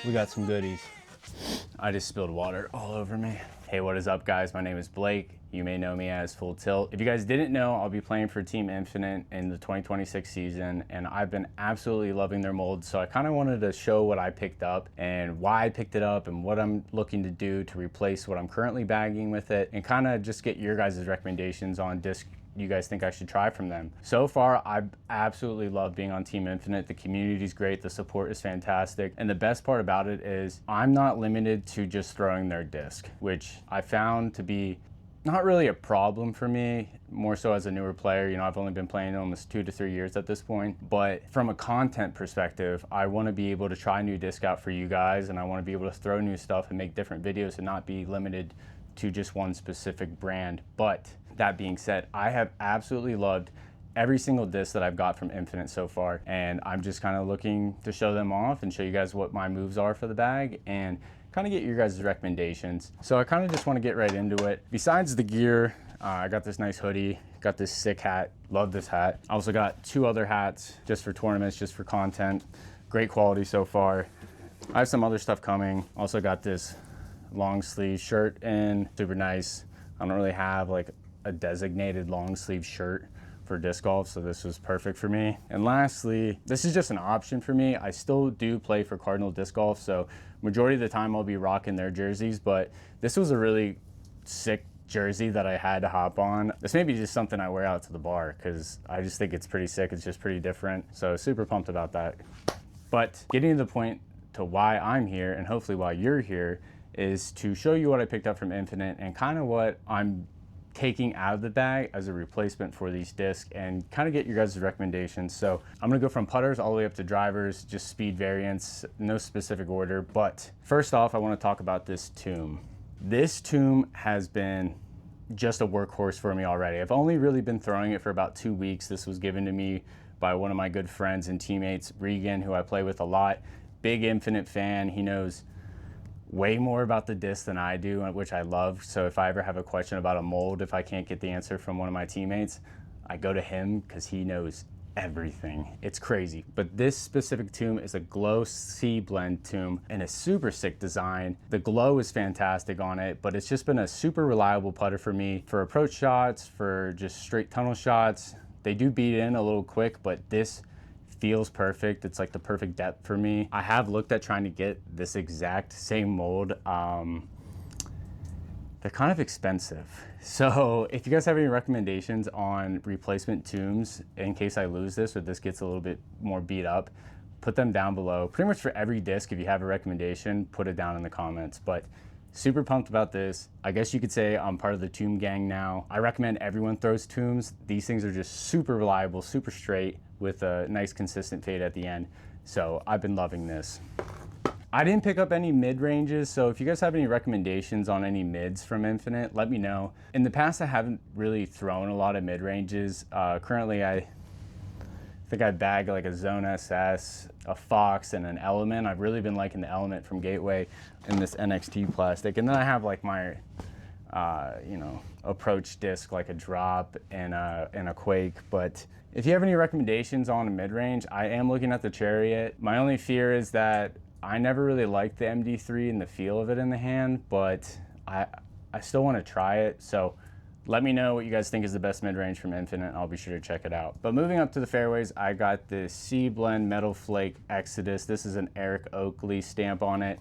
We got some goodies. I just spilled water all over me. Hey, what is up, guys? My name is Blake. You may know me as Fulltilt. If you guys didn't know, I'll be playing for Team Infinite in the 2026 season, and I've been absolutely loving their molds. So I kind of wanted to show what I picked up and why I picked it up and what I'm looking to do to replace what I'm currently bagging with it, and kind of just get your guys' recommendations on disc you guys think I should try from them. So far, I've absolutely loved being on Team Infinite. The community's great, the support is fantastic, and the best part about it is I'm not limited to just throwing their disc, which I found to be not really a problem for me, more so as a newer player. You know, I've only been playing almost 2 to 3 years at this point, but from a content perspective, I want to be able to try new disc out for you guys, and I want to be able to throw new stuff and make different videos and not be limited to just one specific brand. But that being said, I have absolutely loved every single disc that I've got from Infinite so far, and I'm just kind of looking to show them off and show you guys what my moves are for the bag and kind of get your guys' recommendations. So I kind of just want to get right into it. Besides the gear, I got this nice hoodie, got this sick hat, love this hat. I also got 2 other hats just for tournaments, just for content. Great quality so far. I have some other stuff coming. Also got this long sleeve shirt in, super nice. I don't really have like a designated long sleeve shirt for disc golf, so this was perfect for me. And lastly, this is just an option for me. I still do play for Cardinal Disc Golf, so majority of the time I'll be rocking their jerseys, but this was a really sick jersey that I had to hop on. This may be just something I wear out to the bar because I just think it's pretty sick. It's just pretty different, so super pumped about that. But getting to the point to why I'm here, and hopefully why you're here, is to show you what I picked up from Infinite and kind of what I'm taking out of the bag as a replacement for these discs, and kind of get your guys' recommendations. So I'm gonna go from putters all the way up to drivers, just speed variants, no specific order. But first off, I want to talk about this tomb. This tomb has been just a workhorse for me already. I've only really been throwing it for about 2 weeks. This was given to me by one of my good friends and teammates, Regan, who I play with a lot. Big Infinite fan. He knows way more about the disc than I do, which I love. So if I ever have a question about a mold, if I can't get the answer from one of my teammates, I go to him because he knows everything. It's crazy. But this specific tomb is a glow C blend tomb and a super sick design. The glow is fantastic on it, but it's just been a super reliable putter for me for approach shots, for just straight tunnel shots. They do beat in a little quick, but this feels perfect. It's like the perfect depth for me. I have looked at trying to get this exact same mold. They're kind of expensive. So if you guys have any recommendations on replacement tombs in case I lose this or this gets a little bit more beat up, put them down below. Pretty much for every disc, if you have a recommendation, put it down in the comments. But super pumped about this. I guess you could say I'm part of the tomb gang now. I recommend everyone throws tombs. These things are just super reliable, super straight, with a nice consistent fade at the end. So I've been loving this. I didn't pick up any mid ranges, so if you guys have any recommendations on any mids from Infinite, let me know. In the past, I haven't really thrown a lot of mid ranges. Currently, I think I bag like a Zone SS, a Fox, and an Element. I've really been liking the Element from Gateway in this NXT plastic. And then I have like my, you know, approach disc, like a Drop and a Quake. But if you have any recommendations on a mid-range, I am looking at the Chariot. My only fear is that I never really liked the MD3 and the feel of it in the hand, but I still want to try it. So let me know what you guys think is the best mid-range from Infinite. I'll be sure to check it out. But moving up to the fairways, I got the C Blend Metal Flake Exodus. This is an Eric Oakley stamp on it.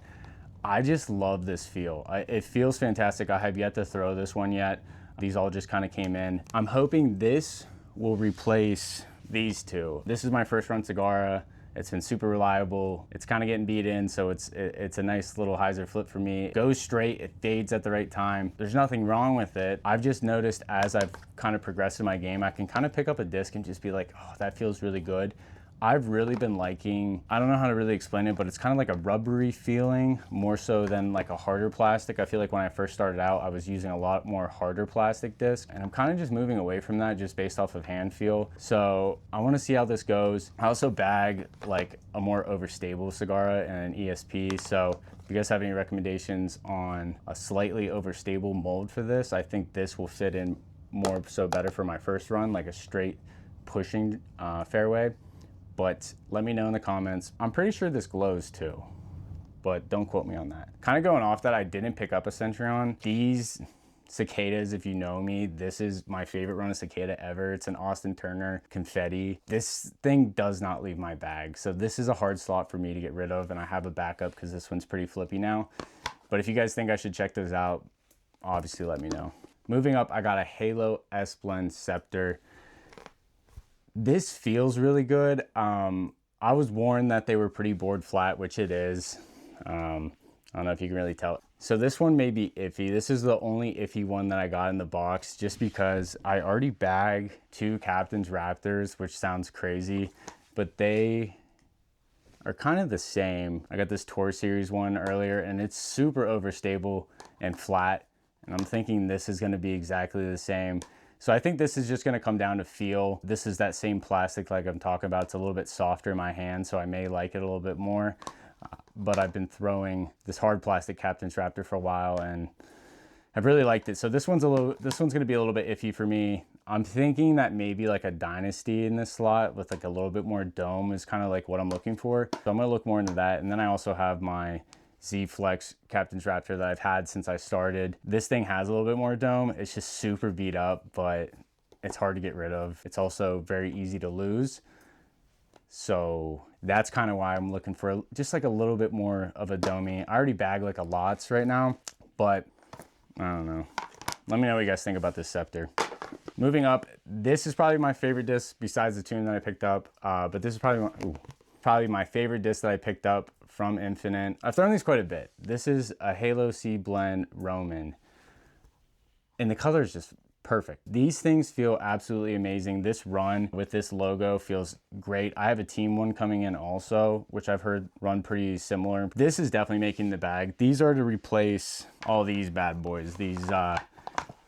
I just love this feel. It feels fantastic. I have yet to throw this one yet. These all just kind of came in. I'm hoping this will replace these two. This is my first run Sagara. It's been super reliable. It's kind of getting beat in, so it's a nice little hyzer flip for me. It goes straight, it fades at the right time. There's nothing wrong with it. I've just noticed as I've kind of progressed in my game, I can kind of pick up a disc and just be like, oh, that feels really good. I've really been liking, I don't know how to really explain it, but it's kind of like a rubbery feeling, more so than like a harder plastic. I feel like when I first started out, I was using a lot more harder plastic disc, and I'm kind of just moving away from that just based off of hand feel. So I want to see how this goes. I also bag like a more overstable Sagara and an ESP. So if you guys have any recommendations on a slightly overstable mold for this, I think this will fit in more so better for my first run, like a straight pushing fairway. But let me know in the comments. I'm pretty sure this glows too. but don't quote me on that. Kind of going off that, I didn't pick up a Centurion. These cicadas, if you know me, this is my favorite run of cicada ever. It's an Austin Turner confetti. This thing does not leave my bag, so this is a hard slot for me to get rid of, and I have a backup because this one's pretty flippy now. But if you guys think I should check those out, obviously let me know. Moving up, I got a Halo S Blend Scepter. This feels really good. I was warned that they were pretty board flat, which it is. I don't know if you can really tell. So this one may be iffy. This is the only iffy one that I got in the box, just because I already bagged 2 Captain's Raptors, which sounds crazy, but they are kind of the same. I got this Tour Series one earlier, and it's super overstable and flat, and I'm thinking this is gonna be exactly the same. So I think this is just gonna come down to feel. This is that same plastic like I'm talking about. It's a little bit softer in my hand, so I may like it a little bit more. But I've been throwing this hard plastic Captain's Raptor for a while, and I've really liked it. So this one's gonna be a little bit iffy for me. I'm thinking that maybe like a Dynasty in this slot with like a little bit more dome is kind of like what I'm looking for. So I'm gonna look more into that. And then I also have my Z Flex Captain's Raptor that I've had since I started. This thing has a little bit more dome. It's just super beat up, but it's hard to get rid of. It's also very easy to lose. So that's kind of why I'm looking for just like a little bit more of a domey. I already bag like a lots right now, but I don't know. Let me know what you guys think about this Scepter. Moving up, this is probably my favorite disc besides the tune that I picked up, but this is probably my favorite disc that I picked up from Infinite. I've thrown these quite a bit. This is a Halo C Blend Roman, and the color is just perfect. These things feel absolutely amazing. This run with this logo feels great. I have a team one coming in also, which I've heard run pretty similar. This is definitely making the bag. These are to replace all these bad boys, these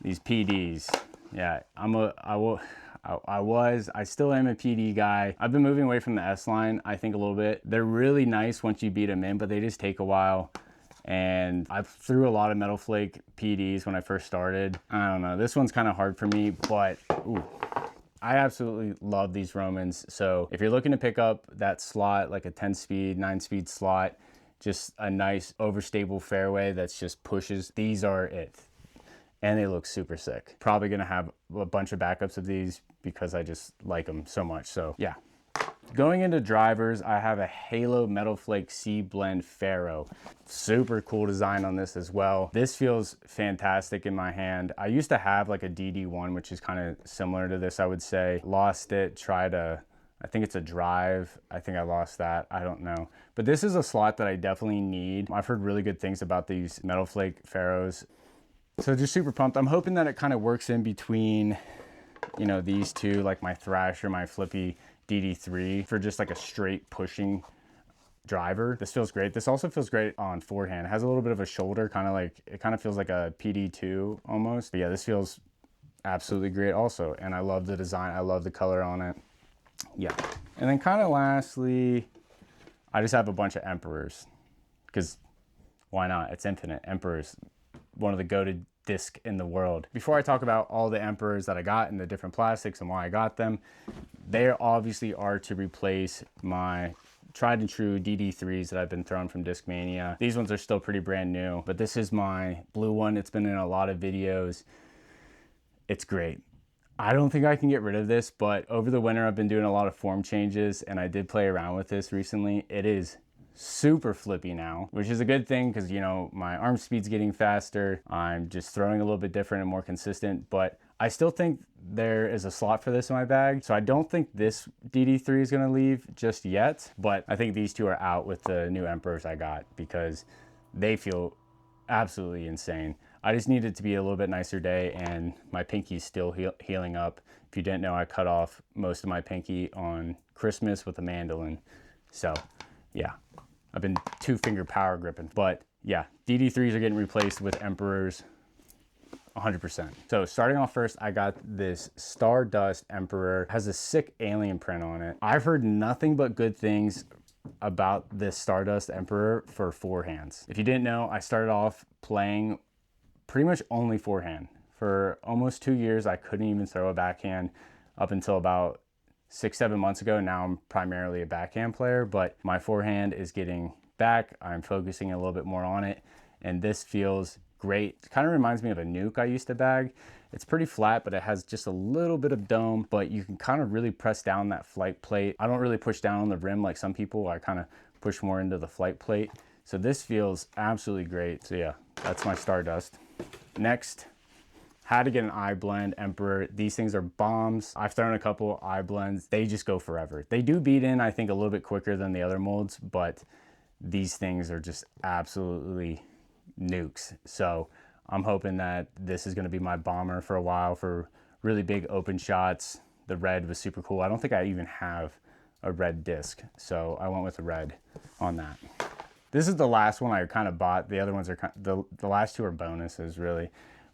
PDs. Yeah, I still am a PD guy. I've been moving away from the S line, I think, a little bit. They're really nice once you beat them in, but they just take a while. And I threw a lot of Metal Flake PDs when I first started. I don't know, this one's kind of hard for me, but ooh, I absolutely love these Romans. So if you're looking to pick up that slot, like a 10-speed, 9-speed slot, just a nice overstable fairway that's just pushes, these are it. And they look super sick. Probably gonna have a bunch of backups of these because I just like them so much. So yeah. Going into drivers, I have a Halo Metal Flake C Blend Faro. Super cool design on this as well. This feels fantastic in my hand. I used to have like a DD1, which is kind of similar to this, I would say. Lost it, I think it's a drive. I think I lost that, I don't know. But this is a slot that I definitely need. I've heard really good things about these Metal Flake Faros. So just super pumped. I'm hoping that it kind of works in between, you know, these two, like my Thrash or my Flippy DD3 for just like a straight pushing driver. This feels great. This also feels great on forehand. It has a little bit of a shoulder, kind of like, it kind of feels like a PD2 almost. But yeah, this feels absolutely great also. And I love the design. I love the color on it. Yeah. And then kind of lastly, I just have a bunch of Emperors because why not? It's Infinite. Emperors, one of the go-to disc in the world. Before I talk about all the Emperors that I got and the different plastics and why I got them, they obviously are to replace my tried and true DD3s that I've been throwing from Discmania. These ones are still pretty brand new, but this is my blue one. It's been in a lot of videos. It's great. I don't think I can get rid of this, but over the winter I've been doing a lot of form changes and I did play around with this recently. It is super flippy now, which is a good thing because, you know, my arm speed's getting faster. I'm just throwing a little bit different and more consistent, but I still think there is a slot for this in my bag. So I don't think this DD3 is gonna leave just yet, but I think these two are out with the new Emperors I got because they feel absolutely insane. I just need it to be a little bit nicer day and my pinky's still healing up. If you didn't know, I cut off most of my pinky on Christmas with a mandolin. So yeah, I've been 2-finger power gripping, but yeah, DD3s are getting replaced with Emperors 100%. So starting off first, I got this Stardust Emperor. It has a sick alien print on it. I've heard nothing but good things about this Stardust Emperor for forehands. If you didn't know, I started off playing pretty much only forehand. For almost 2 years, I couldn't even throw a backhand up until about 6-7 months ago. Now I'm primarily a backhand player, but my forehand is getting back, I'm focusing a little bit more on it, and this feels great. It kind of reminds me of a Nuke I used to bag. It's pretty flat, but it has just a little bit of dome, but you can kind of really press down that flight plate. I don't really push down on the rim like some people. I kind of push more into the flight plate. So this feels absolutely great. So yeah, that's my Stardust. Next, had to get an eye blend Emperor. These things are bombs. I've thrown a couple eye blends. They just go forever. They do beat in, I think, a little bit quicker than the other molds, but these things are just absolutely nukes. So I'm hoping that this is going to be my bomber for a while for really big open shots. The red was super cool. I don't think I even have a red disc, so I went with the red on that. This is the last one I kind of bought. The other ones are the last two are bonuses really.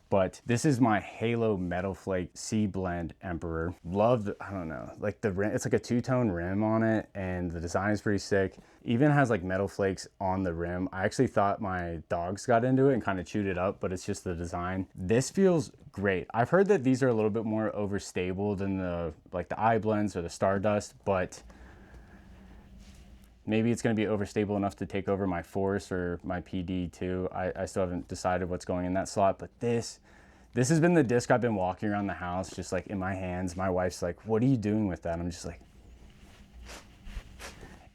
But this is my Halo Metal Flake C Blend Emperor. Love the, I don't know, like the rim, it's like a two-tone rim on it, and the design is pretty sick. Even has like metal flakes on the rim. I actually thought my dogs got into it and kind of chewed it up, but it's just the design. This feels great. I've heard that these are a little bit more overstable than the eye blends or the Stardust, but maybe it's going to be overstable enough to take over my Force or my PD too. I still haven't decided what's going in that slot, but this has been the disc I've been walking around the house just like in my hands. My wife's like, what are you doing with that? I'm just like,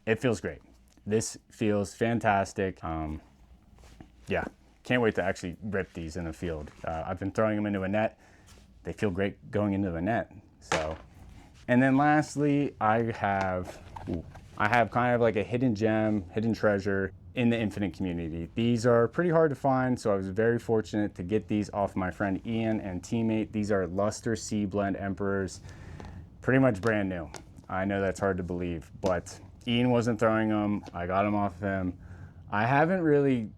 it feels great. This feels fantastic. Yeah, can't wait to actually rip these in the field. I've been throwing them into a net. They feel great going into the net. So, and then lastly, I have kind of like a hidden gem, hidden treasure in the Infinite community. These are pretty hard to find, so I was very fortunate to get these off my friend Ian and teammate. These are Luster C Blend Emperors, pretty much brand new. I know that's hard to believe, but Ian wasn't throwing them. I got them off of him. I've only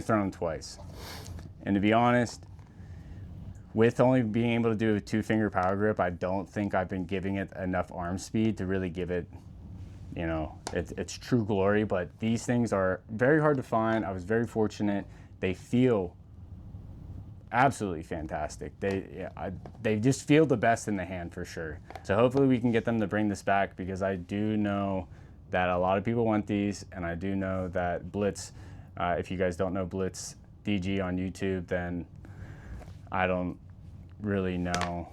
thrown them twice. And to be honest, with only being able to do a 2-finger power grip, I don't think I've been giving it enough arm speed to really give it, you know, its true glory. But these things are very hard to find. I was very fortunate. They feel absolutely fantastic. They just feel the best in the hand for sure. So hopefully we can get them to bring this back, because I do know that a lot of people want these, and I do know that Blitz, if you guys don't know Blitz DG on YouTube, then I don't really know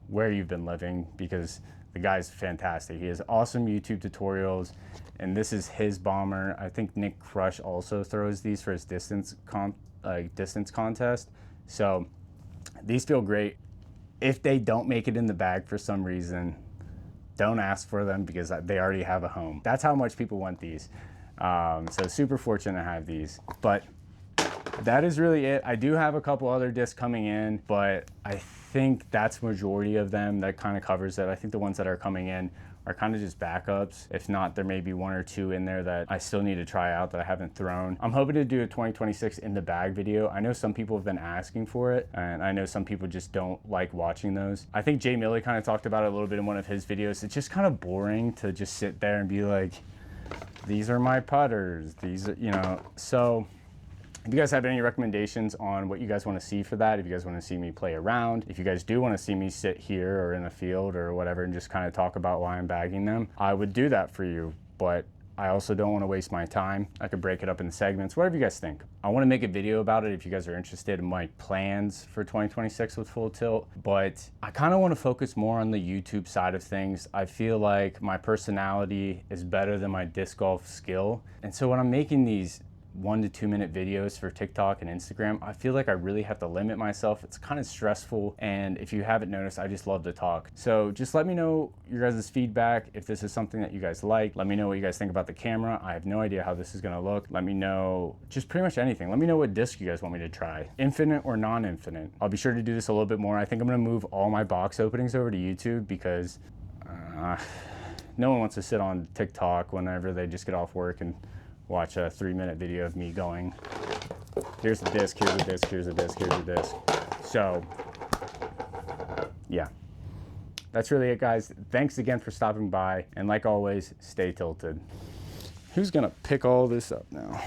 where you've been living, because the guy's fantastic. He has awesome YouTube tutorials, and this is his bomber. I think Nick Crush also throws these for his distance contest. So these feel great. If they don't make it in the bag for some reason, don't ask for them, because they already have a home. That's how much people want these. So super fortunate to have these. But that is really it. I do have a couple other discs coming in, but I think that's majority of them. That kind of covers it. I think the ones that are coming in are kind of just backups. If not, there may be 1 or 2 in there that I still need to try out that I haven't thrown. I'm hoping to do a 2026 in the bag video. I know some people have been asking for it, and I know some people just don't like watching those. I think Jay Milley kind of talked about it a little bit in one of his videos. It's just kind of boring to just sit there and be like, these are my putters. These are, you know, so if you guys have any recommendations on what you guys want to see for that, if you guys want to see me play around, if you guys do want to see me sit here or in a field or whatever and just kind of talk about why I'm bagging them, I would do that for you. But I also don't want to waste my time. I could break it up into segments, whatever you guys think. I want to make a video about it if you guys are interested in my plans for 2026 with Full Tilt, but I kind of want to focus more on the YouTube side of things. I feel like my personality is better than my disc golf skill. And so when I'm making these 1 to 2 minute videos for TikTok and Instagram, I feel like I really have to limit myself. It's kind of stressful, and if you haven't noticed, I just love to talk. So just let me know your guys' feedback. If this is something that you guys like, let me know what you guys think about the camera. I have no idea how this is gonna look. Let me know just pretty much anything. Let me know what disc you guys want me to try, infinite or non-infinite. I'll be sure to do this a little bit more. I think I'm gonna move all my box openings over to YouTube, because no one wants to sit on TikTok whenever they just get off work and watch a 3-minute video of me going, here's the disc, here's the disc, here's the disc, here's the disc. So yeah, that's really it, guys. Thanks again for stopping by, and like always, stay tilted. Who's gonna pick all this up now?